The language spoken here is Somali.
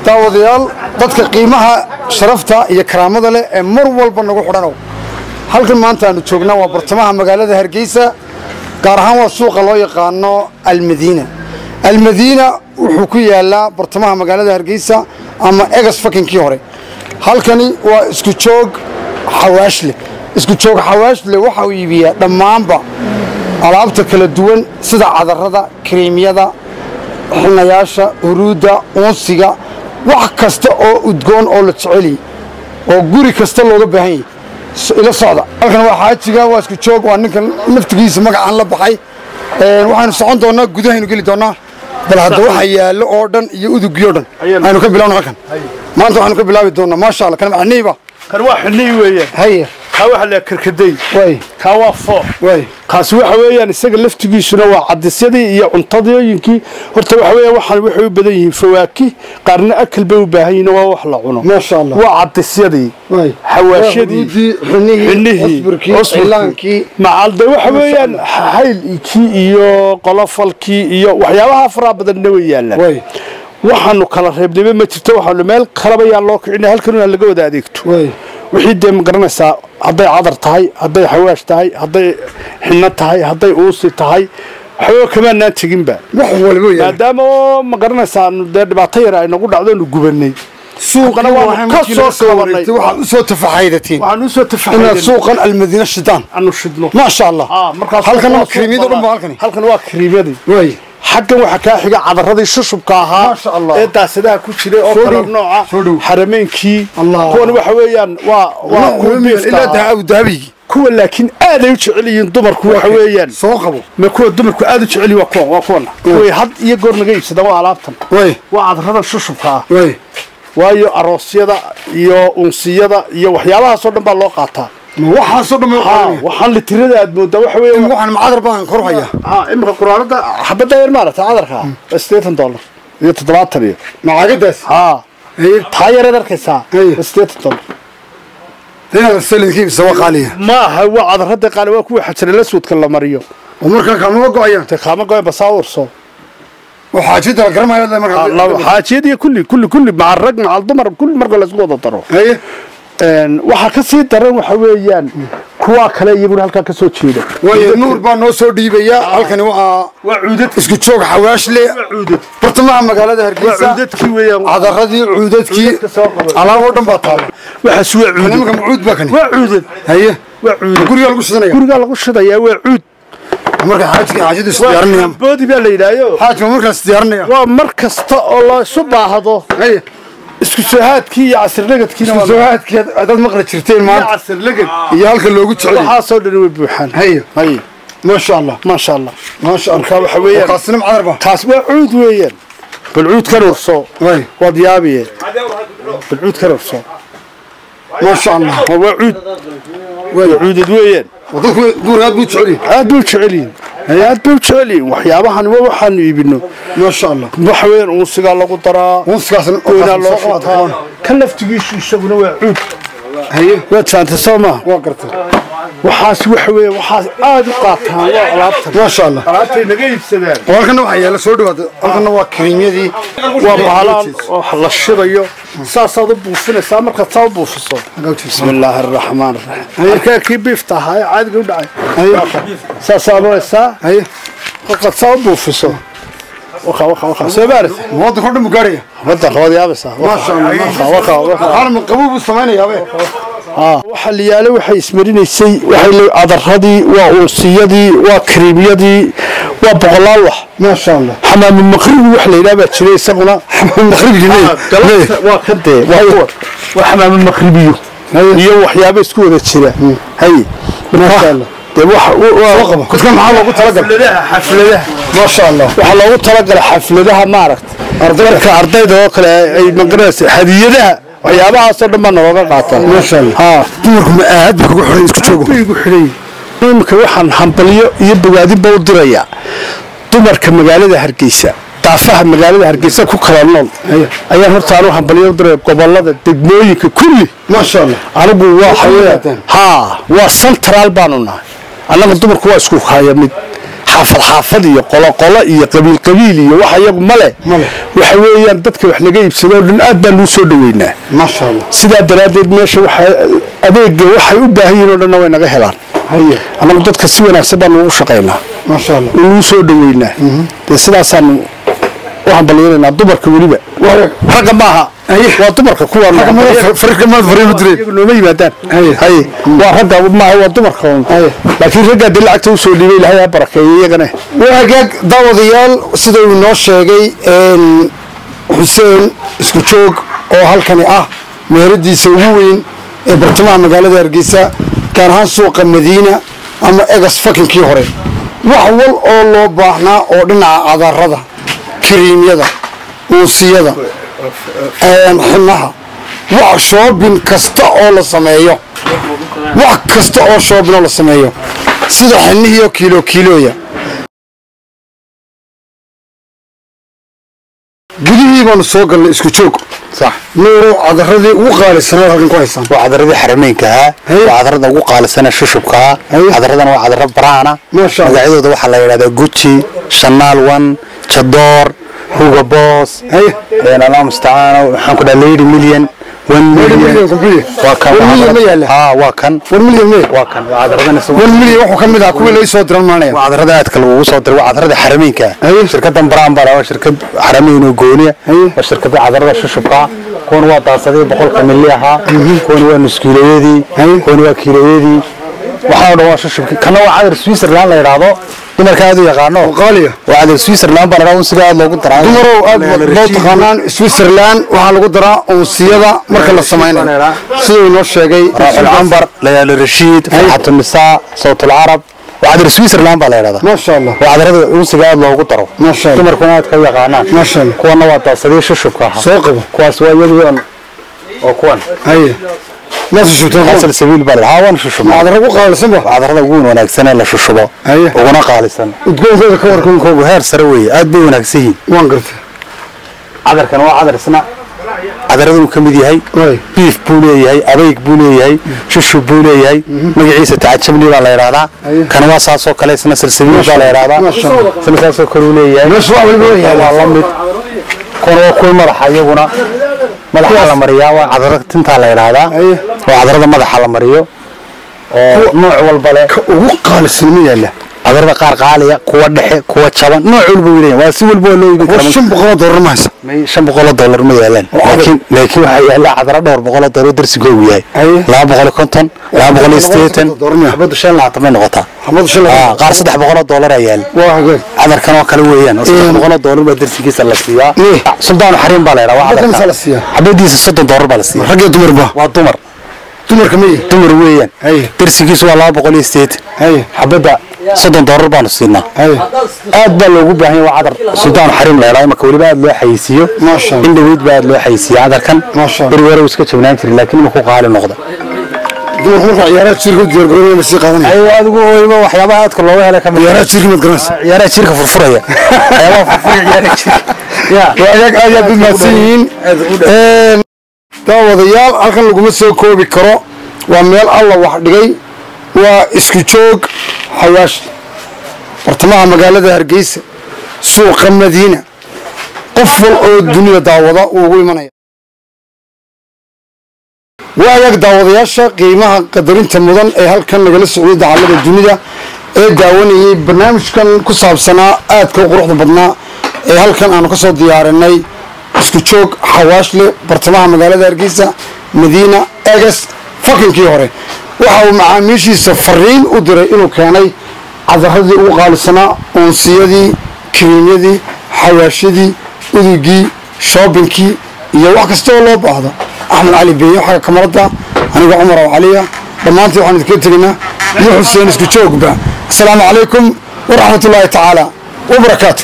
daawadayaal dadka qiimaha sharafta iyo karaamada leh ee mar walba nagu xidhanow halkan maanta aanu joognaa waa bartamaha magaalada Hargeysa gaar ahaan waa suuqa loo yaqaano Almadiina wuxuu ku yaalaa bartamaha magaalada Hargeysa ama egas fakinkii hore halkani waa isku joog xawaashle waxa uu iibiyaa dhammaanba alaabta kala duwan sida cadarada kreemiyada xinayaasha uruuda unsiga wax kasta oo udgoon oo la jecel oo guri kasta looga baahan yahay ila socda halkan waa xaajiga waa isku joog waa ninkan naftigiisa magacan la baxay waxaanu socon doonaa gudahaynu geli doonaa bal hadda waxa yaalo oo dhan iyo udugyo dhan aynu ka bilaawno halkan maanta waxaanu ka bilaabi doonaa ma sha Allah kan macniiba kan waa xilli weeyaan haye ka waxa la karkaday way ka waa foo way kaas waxa weeyaan isaga laftigiisuna waa cadisyadii iyo cuntadooyinkii horta waxa weeyaan waxaan wuxuu badan yihiin fawaaki qarna akal bay u baahan yihiin waa wax la cuno ma sha Allah waa cadisyadii way xawaashadii xinihii islaankii macalda waxa weeyaan haylkii iyo qolofalkii iyo waxyaabaha fara badan way yaalaan way waxaanu kala reebnay ma jirto waxaanu meel kala bayaan loo kicina halkan laga wada adeegto way wixii deem garanaysaa haday cadar tahay haday xawaash tahay haday xinna tahay haday uusi tahay waxba kama naan tiginba wax walba yahay maadaama ma garanaysaa dhibaato yar ay nagu dhacdo nu gubanay suuqana waa ka soo qabanay waxaan u soo tafaxaydateen in suuqan Almadiina shidaan anu shidno ma sha Allah markaas halkan waa kreemiyada dhan halkan waa kreemiyadii way xaggan waxa ka xiga cadaradii shushubka ahaa ee daasadaha ku jiray oo kala nooca xarameenkii kuwan waxa weeyaan waa ilaa Abu kuwa laakiin aad ay u jecel yihiin dumarku waxa weeyaan soo qabo ma kuwa dumarku aad u jecel yihiin waa kuwan way had iyo goor naga iibsada waa alaabtan way waa cadarada shushubka way waayo aroosyada iyo unsiyada iyo waxyaabaha soo dhan baa loo qaataa waxa soo dhamay waxaan la tirada aad moodaa waxa weeyaan waxaan macadar baan kor haya imka quraanada xabada yar maarata cadarka $80 iyo 70 macagadaas taayar darkaysa $80 هذا السلين سوا قاليه ما هو cadarada qaali waa kuwa xajir la suudka la mariyo oo marka kama go'ayaan kama go'ay basaawir soo وحاجيد القرمه هذا marka الله حاجيد كل مع الرجل مع الضمر كل مرة لازم وضع طرو waxa ka sii daran waxa weeyaan kuwa kale iyaguna halka ka soo jeeda way nuur baa noo soo dhiibaya halkani waa cuudad isku joog xawaashle bartamaha magaalada Hargeysa cuudadkii weeyaan cadaradii cuudadkii alaabo dhan baa taala waxa soo cuudad nimanka cuud baa kan waa cuudad haye waa cuudad guriga lagu shidaya waa cuud marka xaajida isdiyaarinayaan boodi baa la yiraahdo xaajka marka isdiyaarinaya waa mar kasta oo la soo baahdo haye isku soohaadkii iyo casir lagadkiina waa soohaadkii dad maqla jirteen maanta casir lagad iyo halka loogu jecel waxa soo dhan way buuxaan haye ما شاء الله waxa weeyaan qaasnimo cadarba taas waa cuud weeyaan bal cuud ka rorso way wad yaabiye bal cuud ka rorso ما شاء الله waa cuud cuud weeyaan wadku guuraad buu jeceliin aad buu jeceliin waxyaabahan waxaan iibino ما شاء الله waxa weeyaan unsiga lagu daraa unsigaas oo loo qaataa kan laftigiisu isaguna waa cuud haye waa taanta Soomaa waa gartay waxaas waxa weeye waxaas aad u qaataan waa alaabta ما شاء الله alaabtay naga iibsadaan halkan waxa yaala soo dhawaad halkan waa kreemiyadii waa bahalaan oo la shidayo saasaad u buufinaysaa marka taad buufiso bismillaahir rahmaanir rahiim marka kii biftahay caadiga u dhacay saasaadaysa haye qad taad buufiso waxa sabaarta wada kordh mugaariya wada roodiyabasa ما شاء الله حرم قبوب السمانيه waxa la yaalo waxay ismarinaysay waxay cadaradii waa unsiyadii waa kreemiyadii waa boqolaal wax ما شاء الله xamaam maqribi wax la yiraahdo jiray isaguna xamaam maqribi waa ka dee waa xamaam maqribiyo iyo waxyaabo isku wada jira hay ما شاء الله كنت maxaa loogu talagalay xafladaha ما شاء الله waxa loogu talagalay xafladaha maaragtay ardayda oo kale ay maqraysa hadiyadaha waxyaabaha soo dhan nooga qaataan ما شاء الله dumarku ma aad ku xireen isku joogo igu xireen imka waxaan hambaliyo iyo bogaadi baa u diraya dumarka magaalada Hargeysa daafaha magaalada Hargeysa ku kala nool ayaan horta aanu hambaliyo u diray gobolada degmooyinka kulli ما شاء الله anigu waa waa central baanu nahay annaga dumarku waa isku hayamid xaafad xaafad iyo qolo qolo iyo qabiil qabiil iyo wax iyagu male waxa weeyaan dadka wax laga iibsado dhan aad baan u soo dhaweynaa ma sha Allah sida daraadeed meesha waxa adeeg waxay u baahan yihiin oo dhan way naga helaan anagu dadka si wanaagsan baan ugu shaqeynaa ma sha Allah inuu soo dhaweynaa sidaasaan waxaan balyeynaa dumarka waliba ragga maaha waa dumarka kuwa farqama fariimu diray nooma yimaadaan waa ragga maaha waa dumarka laakiin ragga dil lacagta u soo dhiibay ilaahay barakeeyo iyagana waagaag daawadayaal sida uu noo sheegay Xuseen isku joog oo halkani ah meheradiisa ugu weyn ee bartamaha magaalada Hargeysa gaar ahaan suuqa Madiina ama egas fakinkii hore wax wal oo loo baahnaa oo dhinaca cadarrada كريميدا وصيدا حنها وشوبين كستا أول سمايو وكستا أول شوبين أول سمايو سيدا حنيه كيلو يا قديه بان السوق اللي اسكتشوك صح نورو عذردي وقال السنة هذا كويسان وعذردي حرمين كها وعذردي وقال السنة شوشب كها عذردنا وعذرد برانا ما شاء الله قاعدوا ده وحلا يرادا جوتشي شانال 1 شدور هوغو بوس انا لا مستعان waxaan ku dhaleeyay milyan 1 milyan waa kan 1 milyan waa kan عذردنا 1 milyan wuxuu kamid ah kuwa la soo diran maanaya عذرد aad kale uu soo diray عذرد xaramiinka shirkadan braan baa shirkad xaramiin oo gooniya waa shirkada عذرد shushubka koon waa daasaday 100 milyan koon waa nus kiiloyadii koon waa kiiloyadii waxa uu waa shushubka kana waa cadar Switzerland la yiraahdo dumarka aad u yaqaano qaaliya waa cadar Switzerland baa lagu sidaa loogu daraa dumarow aad loo taqaanaan Switzerland waxa lagu daraa unsiyada marka la sameeynayo sidoo noo sheegay Al-Anbar Layal Rashid Fathu Nisaa Sawt al-Arab وعذر سويسرلاند baa la yiraahdaa ما شاء الله وعذرada unsiga aad loogu daro ما شاء الله dumarkuna aad ka yaqaanaan ما شاء الله kuwana waa taasadii shushubka ah soo qabo kuwaas waa iyadoo oo kuwan haye ما شفتها asal sabiil baa la haawan shushub عذرة وقالسن بقى عذرada ugu wanaagsan ee la shushubo uguna qaalisan udgoonka ka warkan koogu heer sare weey aad bay wanaagsan yihiin waan gartay cadarkan waa cadar isna cadaradu uu kamid yahay beef buu leeyahay adeeg buu leeyahay shushub buu leeyahay magaciisa taajabni baa la yiraahdaa kan waa saasoo kale isna silsibiil baa la yiraahdaa isna saasoo kale uu leeyahay waa la mid koon waa kuwa madaxa iyaguna madaxa la mariyaa waa cadarada tinta la yiraahdaa waa cadarada madaxa la mariyo oo nooc walba leh ugu qaalisan miyaala cadarada qaar qaaliya kuwa dhexe kuwa jaban nooc walba weeyaan waa si walba loo iibin karaa $500 ma haysan $500 ma yaalaan laakiin waxa yaala cadara $200 darsigoogu yahay $250 $280 xabadu shan laata ma noqotaa xabadu shan qaar $300 ayaan waa hagaag cadarkan oo kale weeyaan $300 baa darsigiisa la siiyaa suldaan xariin baa la yiraahdaa cadarkan la siiyaa xabadiisa $30 baa la siiyaa rag iyo dumar ba waa dumar dumarka ma dumar weeyaan darsigiisu waa $280 xabada $30 baan siinaa aad baa loogu baahan yahay cadar suldaan xariim la yiraahdo marka waliba aad loo xayisiyo in dhaweyd baa aad loo xayisiyo cadarkan bari iska jabnaan jiray laakiin ma ku qaali noqdo dumarku marka ciyaaraha jirka diyaar garoobay si qaadanaya ay adigu wayba waxyaabaha aadka looga helay kamid ciyaaraha jirka mid garanaysa ciyaaraha jirka furfuraya waxyaabaha furfuraya ciyaaraha jirka aad badmaasiin daawadayaal halkan laguma soo koobi karo waa meel alla wax dhigay waa isku joog xawaash bartamaha magaalada Hargeysa suuqa Madiina qof wal oo dunida daawada ugu imanaya waayag daawadayaasha qiimaha qadarinta mudan ee halkan nagala socday dacallada dunida ee daawanayay barnaamijkan ku saabsanaa aadka quruxda badnaa ee halkan aanu ka soo diyaarinay isku joog xawaash leh bartamaha magaalada Hargeysa Madiina egas fakinkii hore waxa uu macaamiishiisa fariin u diray inuu keenay cadaradii ugu qaalisanaa unsiyadii kiriimyadii xawaashidii udugii shoobinkii iyo wax kasta oo loo baahdo axmed cali beeyo xaga kamarada aniga cumar oo caliya dhammaantii waxaan idinka tegaynaa iyo xuseen isku joogba asalaamu calaykum waraxmatullaahi tacaala wabarakaatu